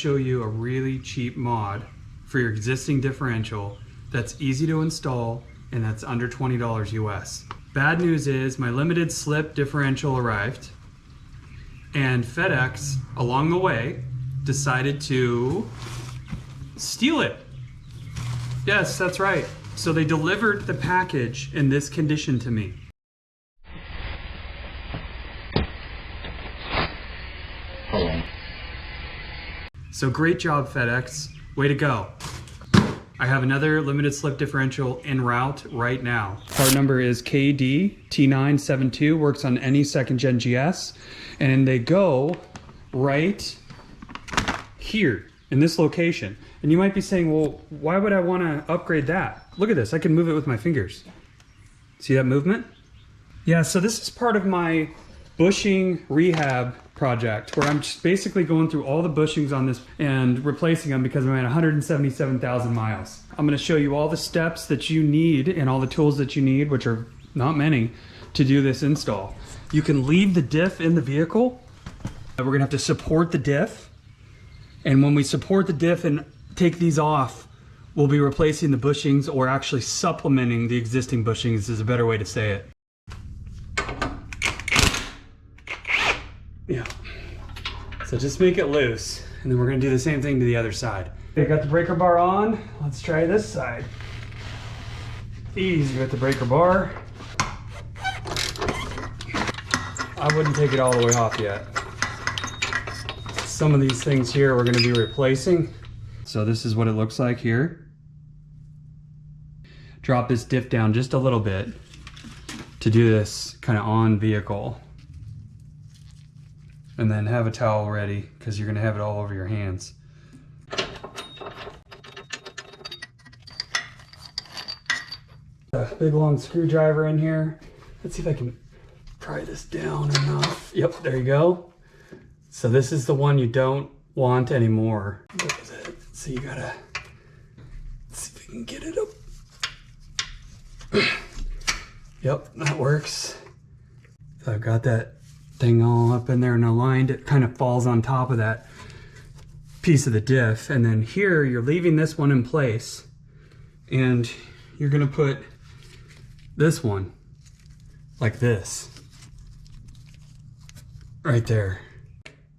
show you a really cheap mod for your existing differential that's easy to install and that's under $20 US. Bad news is my limited slip differential arrived and FedEx along the way decided to steal it. Yes, that's right. So they delivered the package in this condition to me. So great job, FedEx. Way to go. I have another limited slip differential en route right now. Part number is KD-T972, works on any second gen GS. And they go right here in this location. And you might be saying, well, why would I want to upgrade that? Look at this, I can move it with my fingers. See that movement? Yeah, so this is part of my bushing rehab project where I'm just basically going through all the bushings on this and replacing them because I'm at 177,000 miles. I'm going to show you all the steps that you need and all the tools that you need, which are not many, to do this install. You can leave the diff in the vehicle. We're going to have to support the diff. And when we support the diff and take these off, we'll be replacing the bushings, or actually supplementing the existing bushings is a better way to say it. Yeah, so just make it loose, and then we're gonna do the same thing to the other side. Okay, got the breaker bar on. Let's try this side. Easy with the breaker bar. I wouldn't take it all the way off yet. Some of these things here we're gonna be replacing. So this is what it looks like here. Drop this diff down just a little bit to do this kind of on vehicle. And then have a towel ready because you're going to have it all over your hands. A big long screwdriver in here. Let's see if I can pry this down enough. Yep, there you go. So this is the one you don't want anymore. What is it? So you gotta, let's see if we can get it up. Yep, that works. So I've got that thing all up in there and aligned. It kind of falls on top of that piece of the diff, and then here you're leaving this one in place and you're gonna put this one like this right there.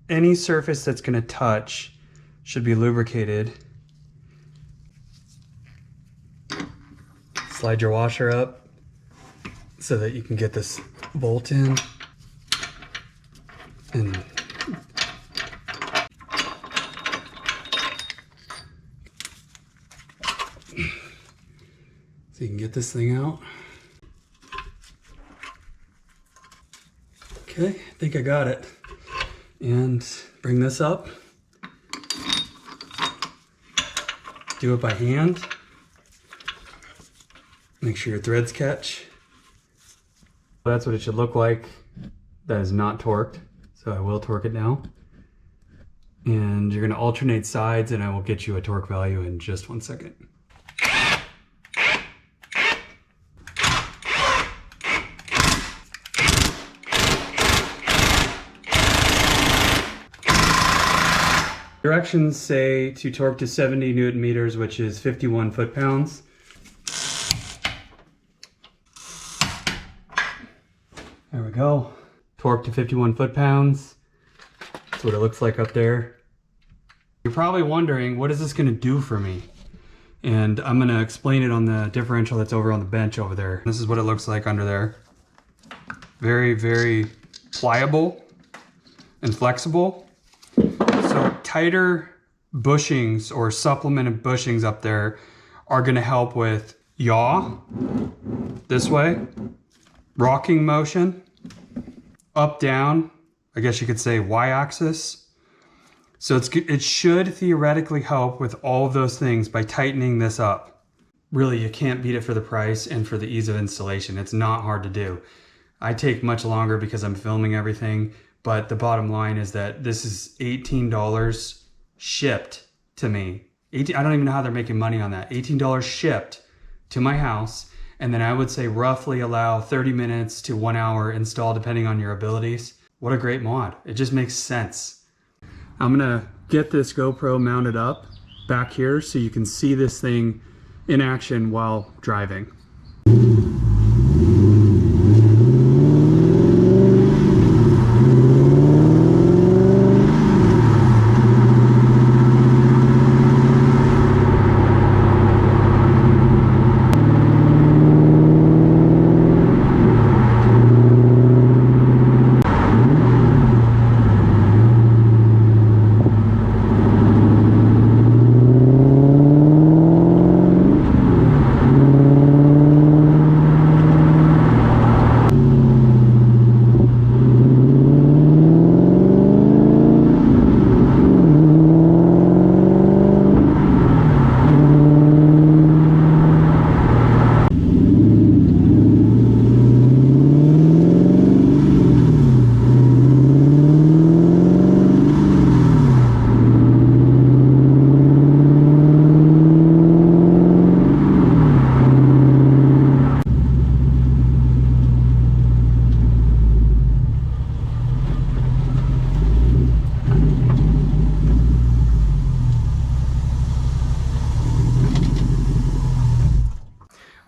Any surface that's gonna touch should be lubricated. Slide your washer up so that you can get this bolt in. And so you can get this thing out. Okay, I think I got it. And bring this up. Do it by hand. Make sure your threads catch. That's what it should look like. That is not torqued. So I will torque it now. And you're gonna alternate sides and I will get you a torque value in just 1 second. Directions say to torque to 70 Newton meters, which is 51 foot-pounds. There we go. Torque to 51 foot-pounds. That's what it looks like up there. You're probably wondering, what is this gonna do for me? And I'm gonna explain it on the differential that's over on the bench over there. This is what it looks like under there. Very, very pliable and flexible. So tighter bushings or supplemented bushings up there are gonna help with yaw, this way, rocking motion, up, down, I guess you could say y-axis. So it should theoretically help with all of those things by tightening this up. Really, you can't beat it for the price and for the ease of installation. It's not hard to do. I take much longer because I'm filming everything, but the bottom line is that this is $18 shipped to me. I don't even know how they're making money on that. $18 shipped to my house. And then I would say roughly allow 30 minutes to 1 hour install depending on your abilities. What a great mod. It just makes sense. I'm gonna get this GoPro mounted up back here so you can see this thing in action while driving.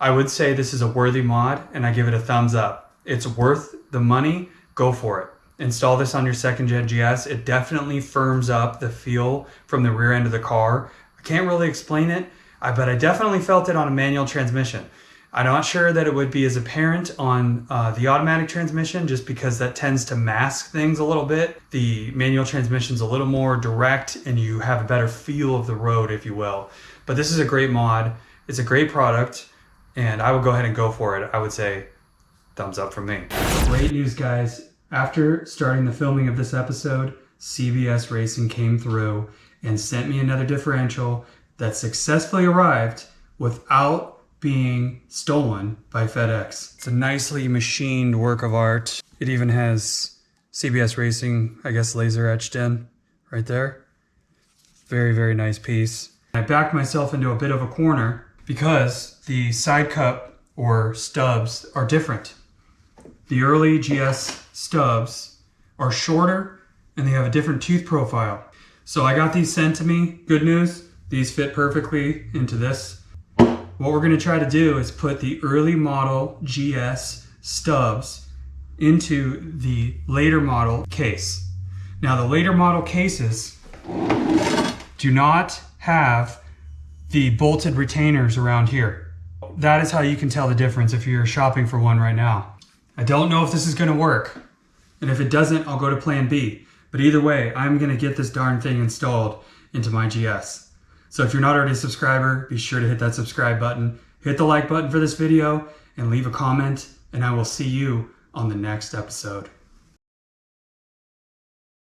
I would say this is a worthy mod and I give it a thumbs up. It's worth the money, go for it. Install this on your second gen GS. It definitely firms up the feel from the rear end of the car. I can't really explain it, but I definitely felt it on a manual transmission. I'm not sure that it would be as apparent on the automatic transmission just because that tends to mask things a little bit. The manual transmission's a little more direct and you have a better feel of the road, if you will. But this is a great mod. It's a great product. And I would go ahead and go for it. I would say thumbs up from me. Great news, guys. After starting the filming of this episode, CBS Racing came through and sent me another differential that successfully arrived without being stolen by FedEx. It's a nicely machined work of art. It even has CBS Racing, I guess, laser etched in right there. Very, very nice piece. I backed myself into a bit of a corner because the side cup or stubs are different. The early GS stubs are shorter and they have a different tooth profile. So I got these sent to me. Good news, these fit perfectly into this. What we're gonna try to do is put the early model GS stubs into the later model case. Now the later model cases do not have the bolted retainers around here. That is how you can tell the difference if you're shopping for one right now. I don't know if this is gonna work, and if it doesn't, I'll go to plan B. But either way, I'm gonna get this darn thing installed into my GS. So if you're not already a subscriber, be sure to hit that subscribe button, hit the like button for this video, and leave a comment, and I will see you on the next episode.